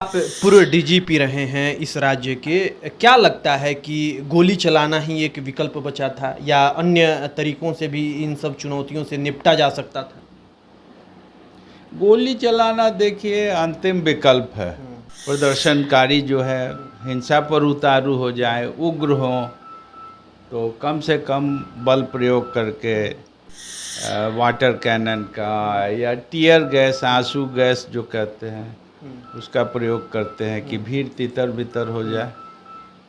आप पूर्व डीजीपी रहे हैं इस राज्य के, क्या लगता है कि गोली चलाना ही एक विकल्प बचा था या अन्य तरीकों से भी इन सब चुनौतियों से निपटा जा सकता था? गोली चलाना देखिए अंतिम विकल्प है। प्रदर्शनकारी जो है हिंसा पर उतारू हो जाए, उग्र हो, तो कम से कम बल प्रयोग करके वाटर कैनन का या टीयर गैस, आंसू गैस जो कहते हैं, उसका प्रयोग करते हैं कि भीड़ तितर बितर हो जाए,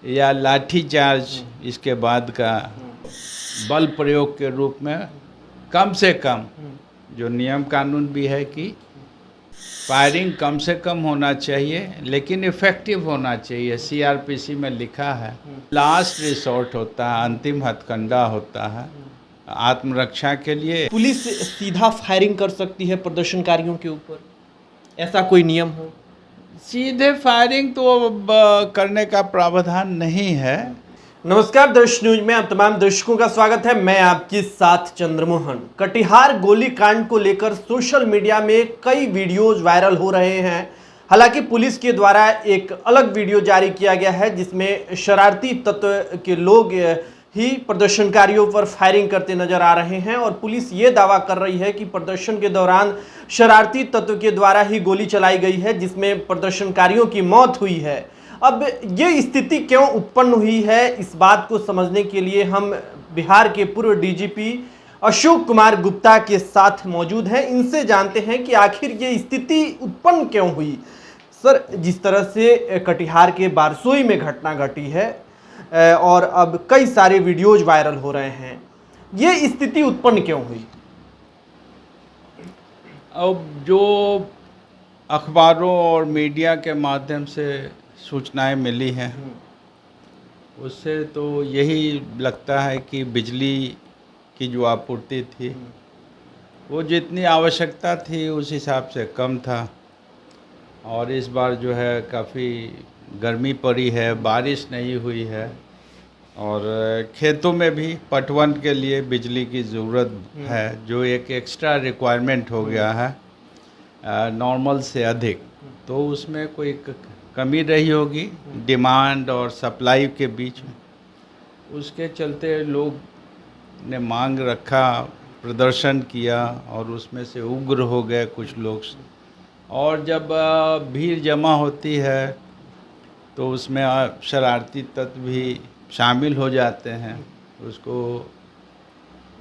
या लाठी चार्ज इसके बाद का बल प्रयोग के रूप में कम से कम जो नियम कानून भी है कि फायरिंग कम से कम होना चाहिए लेकिन इफ़ेक्टिव होना चाहिए। सीआरपीसी में लिखा है लास्ट रिसोर्ट होता है, अंतिम हथकंडा होता है आत्मरक्षा के लिए। पुलिस सीधा फायरिंग कर सकती है प्रदर्शनकारियों के ऊपर, ऐसा कोई नियम हो? सीधे फायरिंग तो अब करने का प्रावधान नहीं है। नमस्कार, दर्श न्यूज में आप तमाम दर्शकों का स्वागत है। मैं आपके साथ चंद्रमोहन। कटिहार गोलीकांड को लेकर सोशल मीडिया में कई वीडियोज वायरल हो रहे हैं। हालांकि पुलिस के द्वारा एक अलग वीडियो जारी किया गया है जिसमें शरारती तत्व के लोग ही प्रदर्शनकारियों पर फायरिंग करते नजर आ रहे हैं और पुलिस ये दावा कर रही है कि प्रदर्शन के दौरान शरारती तत्व के द्वारा ही गोली चलाई गई है जिसमें प्रदर्शनकारियों की मौत हुई है। अब ये स्थिति क्यों उत्पन्न हुई है, इस बात को समझने के लिए हम बिहार के पूर्व डीजीपी अशोक कुमार गुप्ता के साथ मौजूद हैं। इनसे जानते हैं कि आखिर ये स्थिति उत्पन्न क्यों हुई। सर, जिस तरह से कटिहार के बारसोई में घटना घटी है और अब कई सारे वीडियोज वायरल हो रहे हैं, ये स्थिति उत्पन्न क्यों हुई? अब जो अखबारों और मीडिया के माध्यम से सूचनाएं मिली हैं उससे तो यही लगता है कि बिजली की जो आपूर्ति थी वो जितनी आवश्यकता थी उस हिसाब से कम था। और इस बार जो है काफ़ी गर्मी पड़ी है, बारिश नहीं हुई है और खेतों में भी पटवन के लिए बिजली की ज़रूरत है, जो एक एक्स्ट्रा रिक्वायरमेंट हो गया है नॉर्मल से अधिक। तो उसमें कोई कमी रही होगी डिमांड और सप्लाई के बीच में, उसके चलते लोग ने मांग रखा, प्रदर्शन किया और उसमें से उग्र हो गए कुछ लोग। और जब भीड़ जमा होती है तो उसमें शरारती तत्व भी शामिल हो जाते हैं, उसको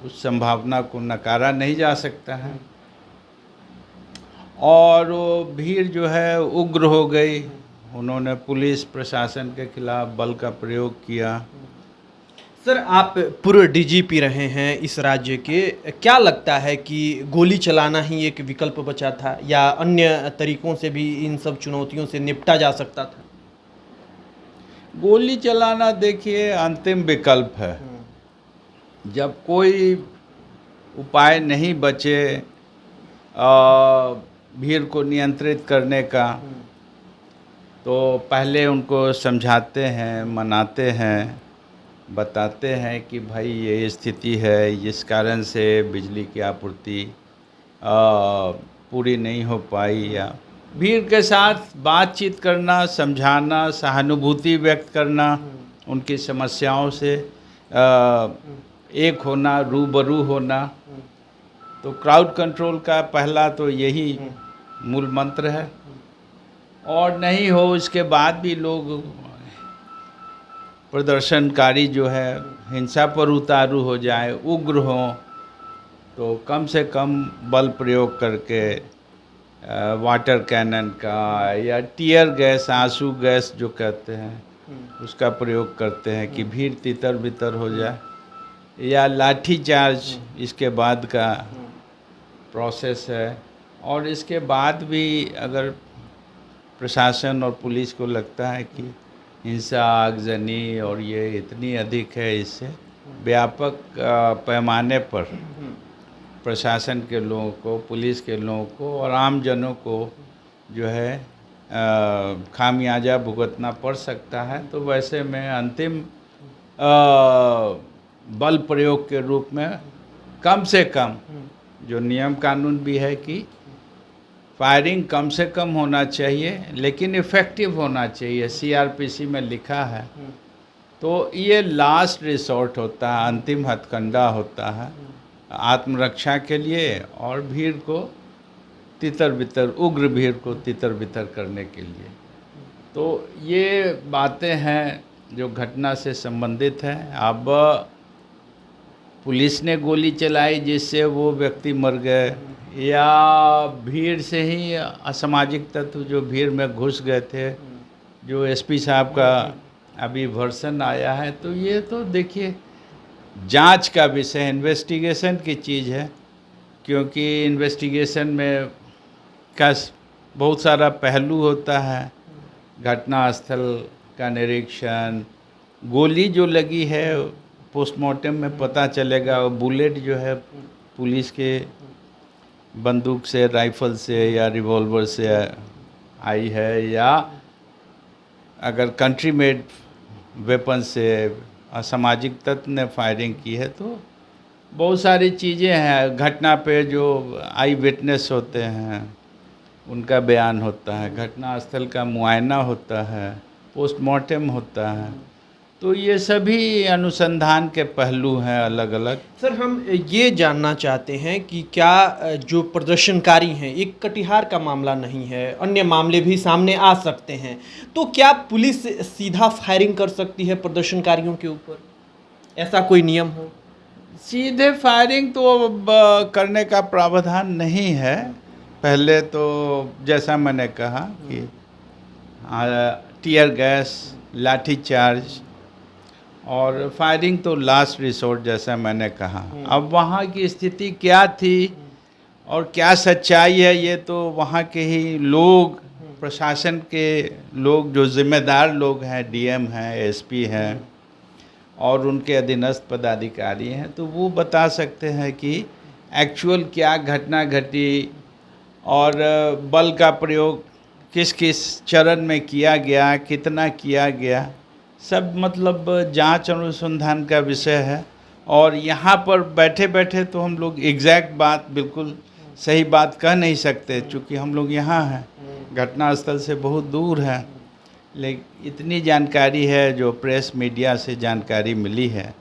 उस संभावना को नकारा नहीं जा सकता है। और वो भीड़ जो है उग्र हो गई, उन्होंने पुलिस प्रशासन के खिलाफ बल का प्रयोग किया। सर, आप पूर्व डीजीपी रहे हैं इस राज्य के, क्या लगता है कि गोली चलाना ही एक विकल्प बचा था या अन्य तरीकों से भी इन सब चुनौतियों से निपटा जा सकता था? गोली चलाना देखिए अंतिम विकल्प है। जब कोई उपाय नहीं बचे भीड़ को नियंत्रित करने का, तो पहले उनको समझाते हैं, मनाते हैं, बताते हैं कि भाई ये स्थिति है, इस कारण से बिजली की आपूर्ति पूरी नहीं हो पाई, या भीड़ के साथ बातचीत करना, समझाना, सहानुभूति व्यक्त करना, उनकी समस्याओं से एक होना, रूबरू होना। तो क्राउड कंट्रोल का पहला तो यही मूल मंत्र है। और नहीं हो इसके बाद भी लोग, प्रदर्शनकारी जो है हिंसा पर उतारू हो जाए, उग्र हो, तो कम से कम बल प्रयोग करके वाटर कैनन का या टीयर गैस, आंसू गैस जो कहते हैं, उसका प्रयोग करते हैं कि भीड़ तितर बितर हो जाए, या लाठी चार्ज इसके बाद का प्रोसेस है। और इसके बाद भी अगर प्रशासन और पुलिस को लगता है कि हिंसा, आगजनी और ये इतनी अधिक है, इससे व्यापक पैमाने पर प्रशासन के लोगों को, पुलिस के लोगों को और आम जनों को जो है खामियाजा भुगतना पड़ सकता है, तो वैसे में अंतिम बल प्रयोग के रूप में कम से कम जो नियम कानून भी है कि फायरिंग कम से कम होना चाहिए लेकिन इफ़ेक्टिव होना चाहिए, सीआरपीसी में लिखा है। तो ये लास्ट रिसोर्ट होता है, अंतिम हथकंडा होता है आत्मरक्षा के लिए और भीड़ को तितर बितर, उग्र भीड़ को तितर बितर करने के लिए। तो ये बातें हैं जो घटना से संबंधित हैं। अब पुलिस ने गोली चलाई जिससे वो व्यक्ति मर गए, या भीड़ से ही असामाजिक तत्व जो भीड़ में घुस गए थे, जो एसपी साहब का अभी वर्सन आया है, तो ये तो देखिए जांच का विषय, इन्वेस्टिगेशन की चीज़ है, क्योंकि इन्वेस्टिगेशन में का बहुत सारा पहलू होता है। घटनास्थल का निरीक्षण, गोली जो लगी है पोस्टमार्टम में पता चलेगा, और बुलेट जो है पुलिस के बंदूक से, राइफल से या रिवॉल्वर से आई है, या अगर कंट्री मेड वेपन से असामाजिक तत्व ने फायरिंग की है। तो बहुत सारी चीज़ें हैं। घटना पे जो आई विटनेस होते हैं उनका बयान होता है, घटनास्थल का मुआयना होता है, पोस्टमार्टम होता है। तो ये सभी अनुसंधान के पहलू हैं अलग अलग। सर, हम ये जानना चाहते हैं कि क्या जो प्रदर्शनकारी हैं, एक कटिहार का मामला नहीं है, अन्य मामले भी सामने आ सकते हैं, तो क्या पुलिस सीधा फायरिंग कर सकती है प्रदर्शनकारियों के ऊपर? ऐसा कोई नियम हो? सीधे फायरिंग तो अब करने का प्रावधान नहीं है। पहले तो जैसा मैंने कहा कि टीयर गैस, लाठी चार्ज और फायरिंग तो लास्ट रिसोर्ट, जैसा मैंने कहा। अब वहाँ की स्थिति क्या थी और क्या सच्चाई है, ये तो वहाँ के ही लोग, प्रशासन के लोग, जो जिम्मेदार लोग हैं, डीएम हैं, एसपी हैं और उनके अधीनस्थ पदाधिकारी हैं, तो वो बता सकते हैं कि एक्चुअल क्या घटना घटी और बल का प्रयोग किस किस चरण में किया गया, कितना किया गया, सब मतलब जांच अनुसंधान का विषय है। और यहाँ पर बैठे बैठे तो हम लोग एग्जैक्ट बात, बिल्कुल सही बात कह नहीं सकते, चूँकि हम लोग यहाँ हैं, घटनास्थल से बहुत दूर है। लेकिन इतनी जानकारी है जो प्रेस मीडिया से जानकारी मिली है,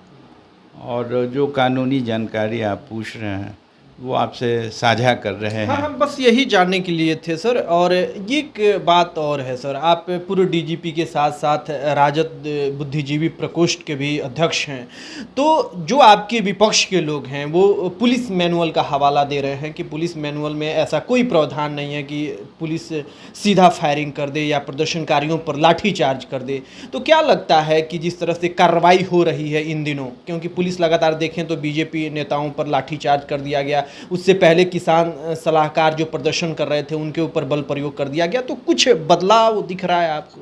और जो कानूनी जानकारी आप पूछ रहे हैं वो आपसे साझा कर रहे हैं। हाँ, हम बस यही जानने के लिए थे सर। और ये एक बात और है सर, आप पूर्व डीजीपी के साथ साथ राजद बुद्धिजीवी प्रकोष्ठ के भी अध्यक्ष हैं, तो जो आपके विपक्ष के लोग हैं वो पुलिस मैनुअल का हवाला दे रहे हैं कि पुलिस मैनुअल में ऐसा कोई प्रावधान नहीं है कि पुलिस सीधा फायरिंग कर दे या प्रदर्शनकारियों पर लाठी चार्ज कर दे। तो क्या लगता है कि जिस तरह से कार्रवाई हो रही है इन दिनों, क्योंकि पुलिस लगातार देखें तो बीजेपी नेताओं पर लाठी चार्ज कर दिया गया, उससे पहले किसान सलाहकार जो प्रदर्शन कर रहे थे उनके ऊपर बल प्रयोग कर दिया गया, तो कुछ बदलाव दिख रहा है आपको?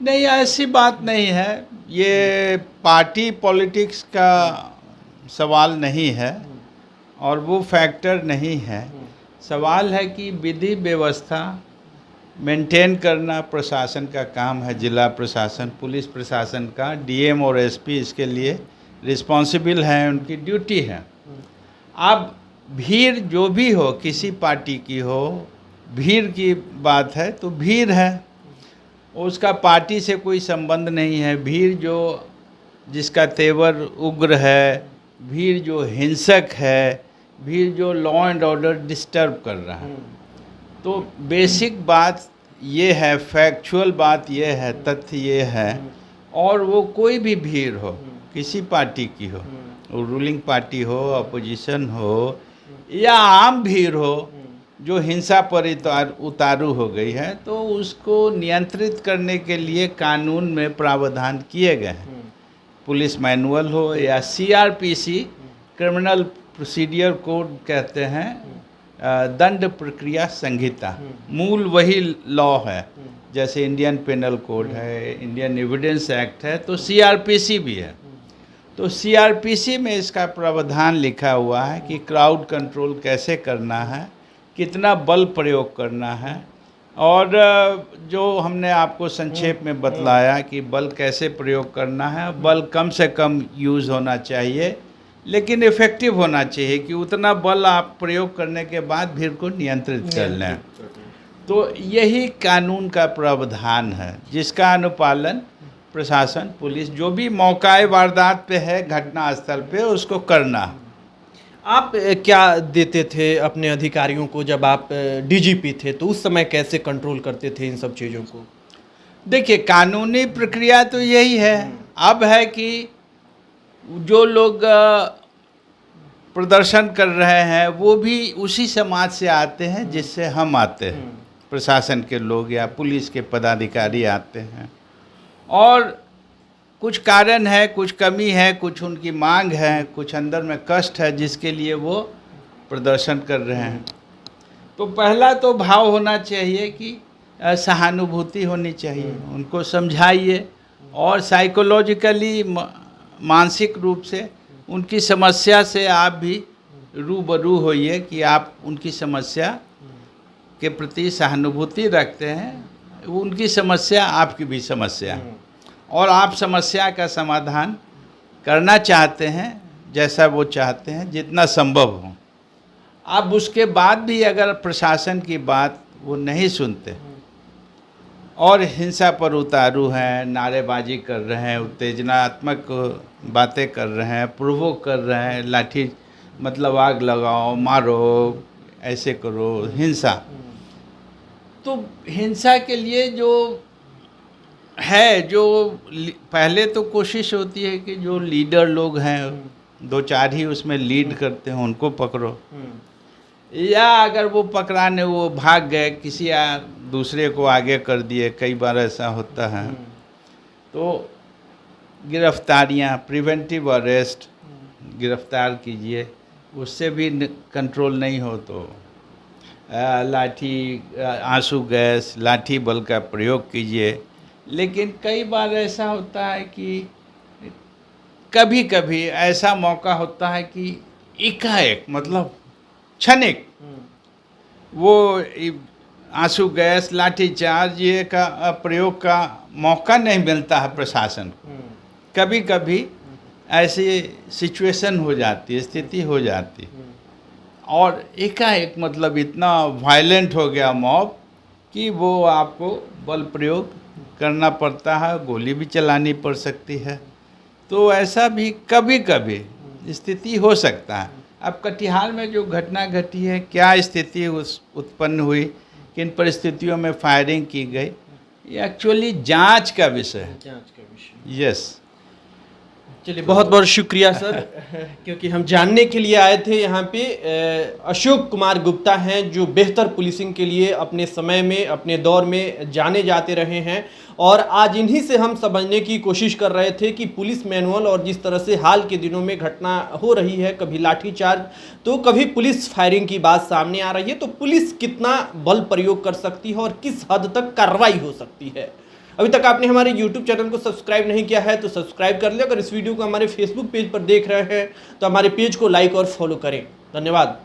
नहीं, ऐसी बात नहीं है। ये पार्टी पॉलिटिक्स का सवाल नहीं है और वो फैक्टर नहीं है। सवाल है कि विधि व्यवस्था मेंटेन करना प्रशासन का काम है, जिला प्रशासन, पुलिस प्रशासन का। डीएम और एसपी इसके लिए रिस्पॉन्सिबल हैं, उनकी ड्यूटी है। अब भीड़ जो भी हो, किसी पार्टी की हो, भीड़ की बात है तो भीड़ है, उसका पार्टी से कोई संबंध नहीं है। भीड़ जो जिसका तेवर उग्र है, भीड़ जो हिंसक है, भीड़ जो लॉ एंड ऑर्डर डिस्टर्ब कर रहा है, तो बेसिक बात ये है, फैक्चुअल बात ये है, तथ्य ये है, और वो कोई भी भीड़ हो, किसी पार्टी की हो, वो रूलिंग पार्टी हो, अपोजिशन हो या आम भीड़ हो जो हिंसा पर उतारू हो गई है, तो उसको नियंत्रित करने के लिए कानून में प्रावधान किए गए हैं। पुलिस मैनुअल हो या सीआरपीसी, क्रिमिनल प्रोसीडियर कोड कहते हैं, दंड प्रक्रिया संहिता, मूल वही लॉ है। जैसे इंडियन पेनल कोड है, इंडियन एविडेंस एक्ट है, तो सीआरपीसी भी है। तो सीआरपीसी में इसका प्रावधान लिखा हुआ है कि क्राउड कंट्रोल कैसे करना है, कितना बल प्रयोग करना है, और जो हमने आपको संक्षेप में बतलाया कि बल कैसे प्रयोग करना है, बल कम से कम यूज़ होना चाहिए, लेकिन इफ़ेक्टिव होना चाहिए कि उतना बल आप प्रयोग करने के बाद भीड़ को नियंत्रित कर लें। तो यही कानून का प्रावधान है, जिसका अनुपालन प्रशासन, पुलिस जो भी मौका वारदात पे है, घटना स्थल पे, उसको करना। आप क्या देते थे अपने अधिकारियों को जब आप डीजीपी थे, तो उस समय कैसे कंट्रोल करते थे इन सब चीज़ों को? देखिए, कानूनी प्रक्रिया तो यही है। अब है कि जो लोग प्रदर्शन कर रहे हैं वो भी उसी समाज से आते हैं जिससे हम आते हैं, प्रशासन के लोग या पुलिस के पदाधिकारी आते हैं, और कुछ कारण है, कुछ कमी है, कुछ उनकी मांग है, कुछ अंदर में कष्ट है जिसके लिए वो प्रदर्शन कर रहे हैं। तो पहला तो भाव होना चाहिए कि सहानुभूति होनी चाहिए, उनको समझाइए और साइकोलॉजिकली, मानसिक रूप से उनकी समस्या से आप भी रूबरू होइए कि आप उनकी समस्या के प्रति सहानुभूति रखते हैं। उनकी समस्या आपकी भी समस्या है और आप समस्या का समाधान करना चाहते हैं जैसा वो चाहते हैं, जितना संभव हो। आप उसके बाद भी अगर प्रशासन की बात वो नहीं सुनते और हिंसा पर उतारू हैं, नारेबाजी कर रहे हैं, उत्तेजनात्मक बातें कर रहे हैं, प्रोवोक कर रहे हैं, लाठी मतलब आग लगाओ, मारो, ऐसे करो, हिंसा। तो हिंसा के लिए जो है, जो पहले तो कोशिश होती है कि जो लीडर लोग हैं, दो चार ही उसमें लीड करते हैं, उनको पकड़ो, या अगर वो पकड़ाने वो भाग गए, किसी दूसरे को आगे कर दिए, कई बार ऐसा होता है। तो गिरफ्तारियां, प्रिवेंटिव अरेस्ट, गिरफ्तार कीजिए, उससे भी कंट्रोल नहीं हो तो लाठी, आंसू गैस, लाठी बल का प्रयोग कीजिए। लेकिन कई बार ऐसा होता है कि कभी कभी ऐसा मौका होता है कि एकाएक, मतलब क्षणिक, वो आंसू गैस, लाठी चार्ज ये का प्रयोग का मौका नहीं मिलता है प्रशासन को। कभी कभी ऐसी सिचुएशन हो जाती है, स्थिति हो जाती है, और एकाएक मतलब इतना वायलेंट हो गया मॉब कि वो आपको बल प्रयोग करना पड़ता है, गोली भी चलानी पड़ सकती है। तो ऐसा भी कभी कभी स्थिति हो सकता है। अब कटिहार में जो घटना घटी है, क्या स्थिति उत्पन्न हुई, किन परिस्थितियों में फायरिंग की गई, ये एक्चुअली जांच का विषय है। यस। चलिए, बहुत बहुत शुक्रिया सर, क्योंकि हम जानने के लिए आए थे। यहाँ पे अशोक कुमार गुप्ता हैं जो बेहतर पुलिसिंग के लिए अपने समय में, अपने दौर में जाने जाते रहे हैं, और आज इन्हीं से हम समझने की कोशिश कर रहे थे कि पुलिस मैनुअल और जिस तरह से हाल के दिनों में घटना हो रही है, कभी लाठीचार्ज तो कभी पुलिस फायरिंग की बात सामने आ रही है, तो पुलिस कितना बल प्रयोग कर सकती है और किस हद तक कार्रवाई हो सकती है। अभी तक आपने हमारे YouTube चैनल को सब्सक्राइब नहीं किया है तो सब्सक्राइब कर ले। अगर इस वीडियो को हमारे Facebook पेज पर देख रहे हैं तो हमारे पेज को लाइक और फॉलो करें। धन्यवाद।